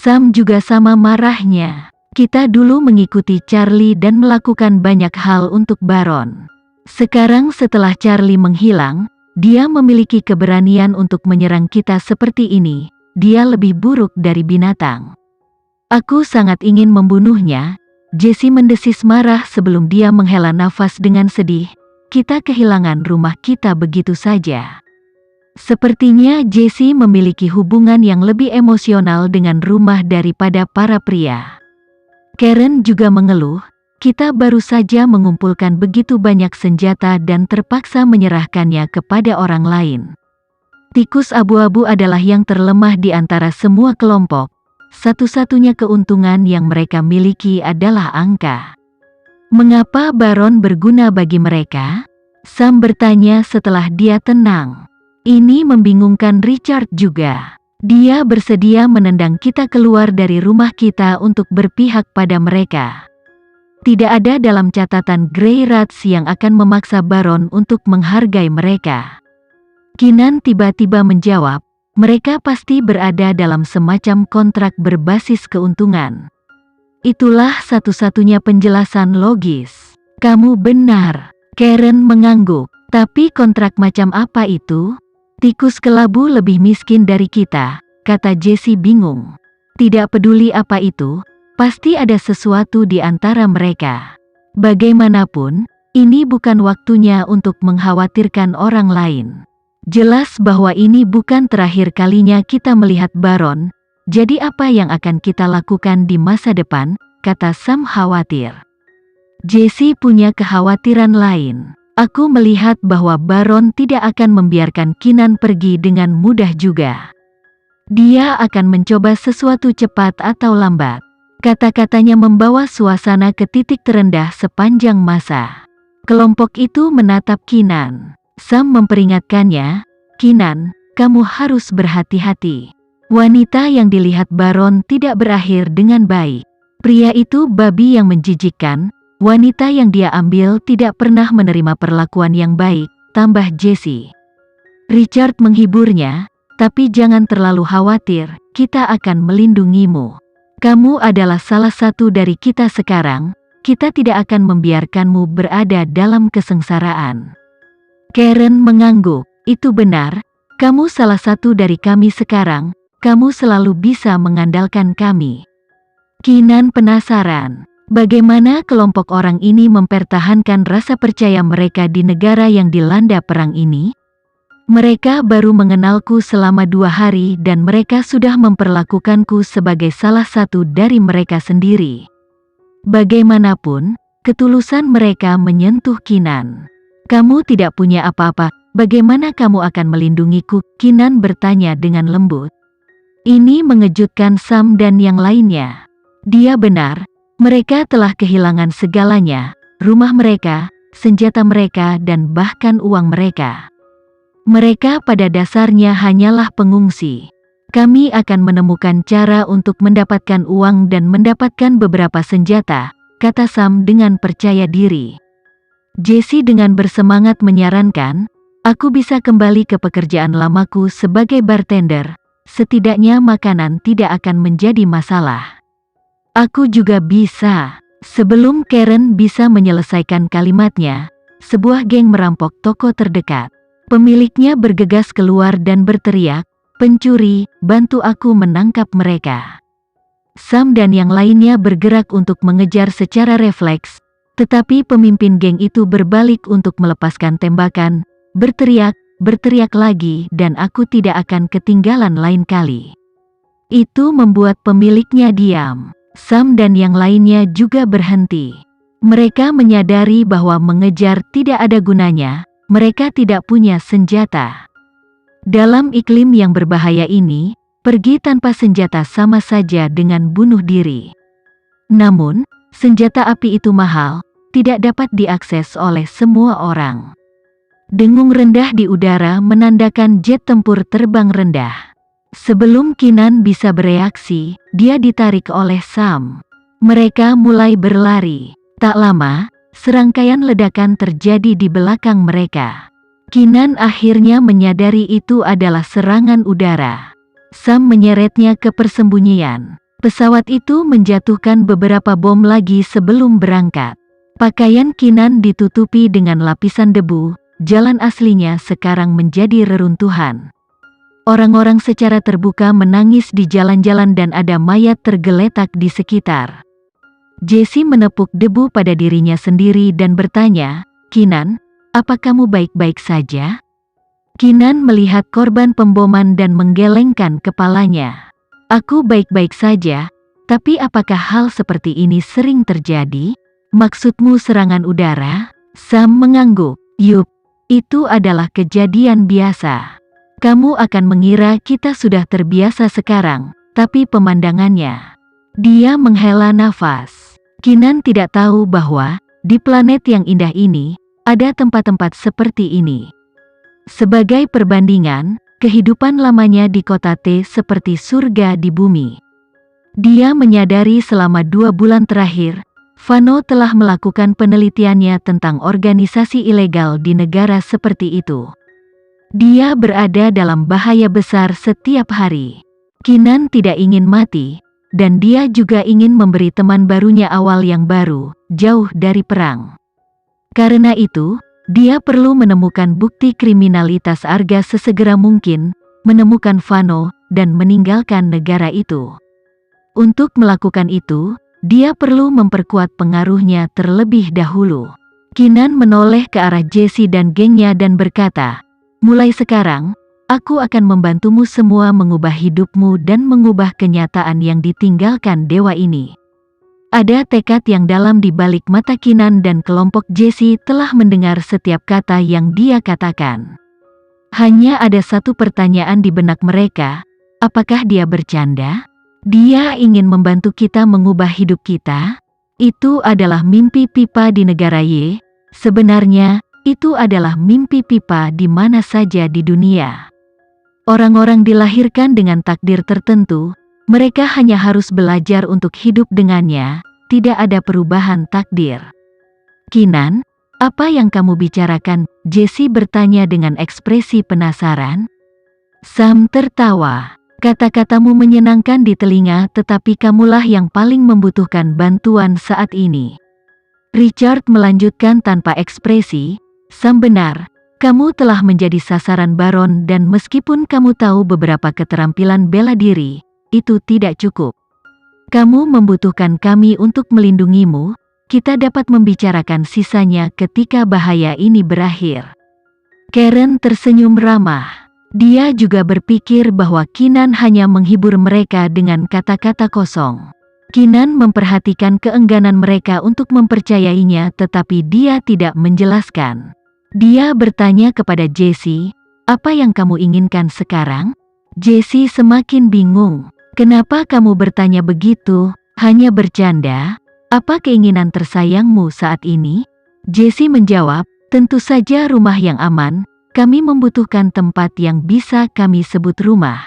Sam juga sama marahnya. Kita dulu mengikuti Charlie dan melakukan banyak hal untuk Baron. Sekarang setelah Charlie menghilang, dia memiliki keberanian untuk menyerang kita seperti ini. Dia lebih buruk dari binatang. Aku sangat ingin membunuhnya. Jessie mendesis marah sebelum dia menghela nafas dengan sedih. Kita kehilangan rumah kita begitu saja. Sepertinya Jessie memiliki hubungan yang lebih emosional dengan rumah daripada para pria. Karen juga mengeluh, kita baru saja mengumpulkan begitu banyak senjata dan terpaksa menyerahkannya kepada orang lain. Tikus abu-abu adalah yang terlemah di antara semua kelompok. Satu-satunya keuntungan yang mereka miliki adalah angka. Mengapa Baron berguna bagi mereka? Sam bertanya setelah dia tenang. Ini membingungkan Richard juga. Dia bersedia menendang kita keluar dari rumah kita untuk berpihak pada mereka. Tidak ada dalam catatan Grey Rats yang akan memaksa Baron untuk menghargai mereka. Keenan tiba-tiba menjawab, mereka pasti berada dalam semacam kontrak berbasis keuntungan. Itulah satu-satunya penjelasan logis. Kamu benar, Karen mengangguk. Tapi kontrak macam apa itu? Tikus kelabu lebih miskin dari kita, kata Jessie bingung. Tidak peduli apa itu, pasti ada sesuatu di antara mereka. Bagaimanapun, ini bukan waktunya untuk mengkhawatirkan orang lain. Jelas bahwa ini bukan terakhir kalinya kita melihat Baron, jadi apa yang akan kita lakukan di masa depan, kata Sam khawatir. Jessie punya kekhawatiran lain. Aku melihat bahwa Baron tidak akan membiarkan Keenan pergi dengan mudah juga. Dia akan mencoba sesuatu cepat atau lambat. Kata-katanya membawa suasana ke titik terendah sepanjang masa. Kelompok itu menatap Keenan. Sam memperingatkannya, Keenan, kamu harus berhati-hati. Wanita yang dilihat Baron tidak berakhir dengan baik. Pria itu babi yang menjijikkan. Wanita yang dia ambil tidak pernah menerima perlakuan yang baik, tambah Jessie. Richard menghiburnya, tapi jangan terlalu khawatir, kita akan melindungimu. Kamu adalah salah satu dari kita sekarang, kita tidak akan membiarkanmu berada dalam kesengsaraan. Karen mengangguk, itu benar, kamu salah satu dari kami sekarang, kamu selalu bisa mengandalkan kami. Keenan penasaran. Bagaimana kelompok orang ini mempertahankan rasa percaya mereka di negara yang dilanda perang ini? Mereka baru mengenalku selama 2 hari dan mereka sudah memperlakukanku sebagai salah satu dari mereka sendiri. Bagaimanapun, ketulusan mereka menyentuh Keenan. Kamu tidak punya apa-apa, bagaimana kamu akan melindungiku? Keenan bertanya dengan lembut. Ini mengejutkan Sam dan yang lainnya. Dia benar. Mereka telah kehilangan segalanya, rumah mereka, senjata mereka dan bahkan uang mereka. Mereka pada dasarnya hanyalah pengungsi. Kami akan menemukan cara untuk mendapatkan uang dan mendapatkan beberapa senjata, kata Sam dengan percaya diri. Jessie dengan bersemangat menyarankan, aku bisa kembali ke pekerjaan lamaku sebagai bartender, setidaknya makanan tidak akan menjadi masalah. Aku juga bisa. Sebelum Karen bisa menyelesaikan kalimatnya, sebuah geng merampok toko terdekat. Pemiliknya bergegas keluar dan berteriak, pencuri, bantu aku menangkap mereka. Sam dan yang lainnya bergerak untuk mengejar secara refleks, tetapi pemimpin geng itu berbalik untuk melepaskan tembakan, berteriak lagi dan aku tidak akan ketinggalan lain kali. Itu membuat pemiliknya diam. Sam dan yang lainnya juga berhenti. Mereka menyadari bahwa mengejar tidak ada gunanya, mereka tidak punya senjata. Dalam iklim yang berbahaya ini, pergi tanpa senjata sama saja dengan bunuh diri. Namun, senjata api itu mahal, tidak dapat diakses oleh semua orang. Dengung rendah di udara menandakan jet tempur terbang rendah. Sebelum Keenan bisa bereaksi, dia ditarik oleh Sam. Mereka mulai berlari. Tak lama, serangkaian ledakan terjadi di belakang mereka. Keenan akhirnya menyadari itu adalah serangan udara. Sam menyeretnya ke persembunyian. Pesawat itu menjatuhkan beberapa bom lagi sebelum berangkat. Pakaian Kinan ditutupi dengan lapisan debu, jalan aslinya sekarang menjadi reruntuhan. Orang-orang secara terbuka menangis di jalan-jalan dan ada mayat tergeletak di sekitar. Jessie menepuk debu pada dirinya sendiri dan bertanya, "Kinan, apa kamu baik-baik saja?" Kinan melihat korban pemboman dan menggelengkan kepalanya. "Aku baik-baik saja, tapi apakah hal seperti ini sering terjadi? Maksudmu serangan udara?" Sam mengangguk. "Yup, itu adalah kejadian biasa. Kamu akan mengira kita sudah terbiasa sekarang, tapi pemandangannya." Dia menghela nafas. Kinan tidak tahu bahwa, di planet yang indah ini, ada tempat-tempat seperti ini. Sebagai perbandingan, kehidupan lamanya di kota T seperti surga di bumi. Dia menyadari selama 2 bulan terakhir, Vano telah melakukan penelitiannya tentang organisasi ilegal di negara seperti itu. Dia berada dalam bahaya besar setiap hari. Kinan tidak ingin mati, dan dia juga ingin memberi teman barunya awal yang baru, jauh dari perang. Karena itu, dia perlu menemukan bukti kriminalitas Arga sesegera mungkin, menemukan Vano, dan meninggalkan negara itu. Untuk melakukan itu, dia perlu memperkuat pengaruhnya terlebih dahulu. Kinan menoleh ke arah Jessie dan gengnya dan berkata, "Mulai sekarang, aku akan membantumu semua mengubah hidupmu dan mengubah kenyataan yang ditinggalkan dewa ini." Ada tekad yang dalam di balik mata Kinan dan kelompok Jessie telah mendengar setiap kata yang dia katakan. Hanya ada satu pertanyaan di benak mereka, apakah dia bercanda? Dia ingin membantu kita mengubah hidup kita? Itu adalah mimpi pipa di negara Y. Sebenarnya, itu adalah mimpi pipa di mana saja di dunia. Orang-orang dilahirkan dengan takdir tertentu, mereka hanya harus belajar untuk hidup dengannya, tidak ada perubahan takdir. "Kinan, apa yang kamu bicarakan?" Jessie bertanya dengan ekspresi penasaran. Sam tertawa. "Kata-katamu menyenangkan di telinga, tetapi kamulah yang paling membutuhkan bantuan saat ini." Richard melanjutkan tanpa ekspresi, "Sam benar, kamu telah menjadi sasaran Baron dan meskipun kamu tahu beberapa keterampilan bela diri, itu tidak cukup. Kamu membutuhkan kami untuk melindungimu, kita dapat membicarakan sisanya ketika bahaya ini berakhir." Karen tersenyum ramah. Dia juga berpikir bahwa Kinan hanya menghibur mereka dengan kata-kata kosong. Kinan memperhatikan keengganan mereka untuk mempercayainya tetapi dia tidak menjelaskan. Dia bertanya kepada Jessie, "Apa yang kamu inginkan sekarang?" Jessie semakin bingung. "Kenapa kamu bertanya begitu? Hanya bercanda? Apa keinginan tersayangmu saat ini?" Jessie menjawab, "Tentu saja rumah yang aman, kami membutuhkan tempat yang bisa kami sebut rumah."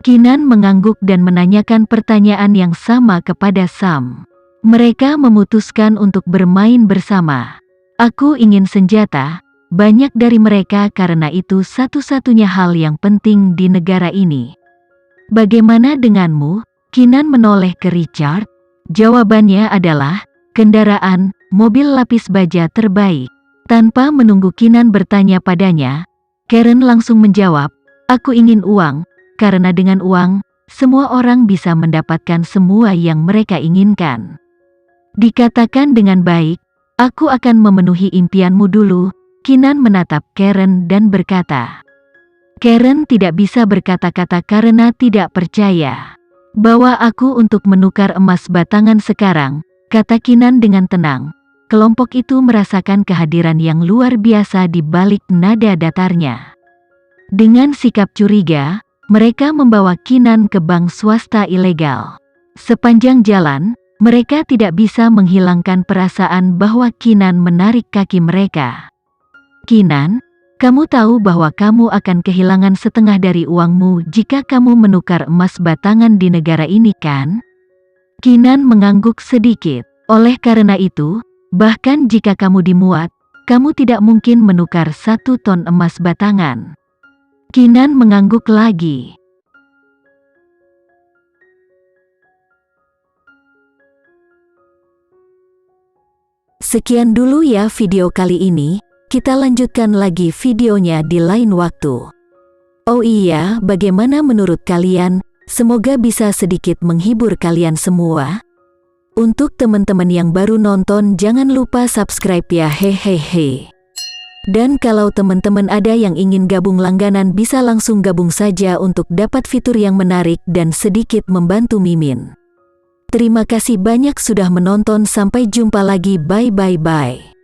Kinan mengangguk dan menanyakan pertanyaan yang sama kepada Sam. Mereka memutuskan untuk bermain bersama. "Aku ingin senjata," banyak dari mereka karena itu satu-satunya hal yang penting di negara ini. "Bagaimana denganmu?" Kinan menoleh ke Richard. Jawabannya adalah, kendaraan, mobil lapis baja terbaik. Tanpa menunggu Kinan bertanya padanya, Karen langsung menjawab, "Aku ingin uang, karena dengan uang, semua orang bisa mendapatkan semua yang mereka inginkan." Dikatakan dengan baik, "Aku akan memenuhi impianmu dulu." Kinan menatap Karen dan berkata. Karen tidak bisa berkata-kata karena tidak percaya. "Bawa aku untuk menukar emas batangan sekarang," kata Kinan dengan tenang. Kelompok itu merasakan kehadiran yang luar biasa di balik nada datarnya. Dengan sikap curiga, mereka membawa Kinan ke bank swasta ilegal. Sepanjang jalan, mereka tidak bisa menghilangkan perasaan bahwa Kinan menarik kaki mereka. "Kinan, kamu tahu bahwa kamu akan kehilangan setengah dari uangmu jika kamu menukar emas batangan di negara ini kan?" Kinan mengangguk sedikit. "Oleh karena itu, bahkan jika kamu dimuat, kamu tidak mungkin menukar 1 ton emas batangan." Kinan mengangguk lagi. Sekian dulu ya video kali ini, kita lanjutkan lagi videonya di lain waktu. Oh iya, bagaimana menurut kalian? Semoga bisa sedikit menghibur kalian semua. Untuk teman-teman yang baru nonton, jangan lupa subscribe ya, hehehe. Dan kalau teman-teman ada yang ingin gabung langganan, bisa langsung gabung saja untuk dapat fitur yang menarik dan sedikit membantu Mimin. Terima kasih banyak sudah menonton, sampai jumpa lagi, bye bye bye.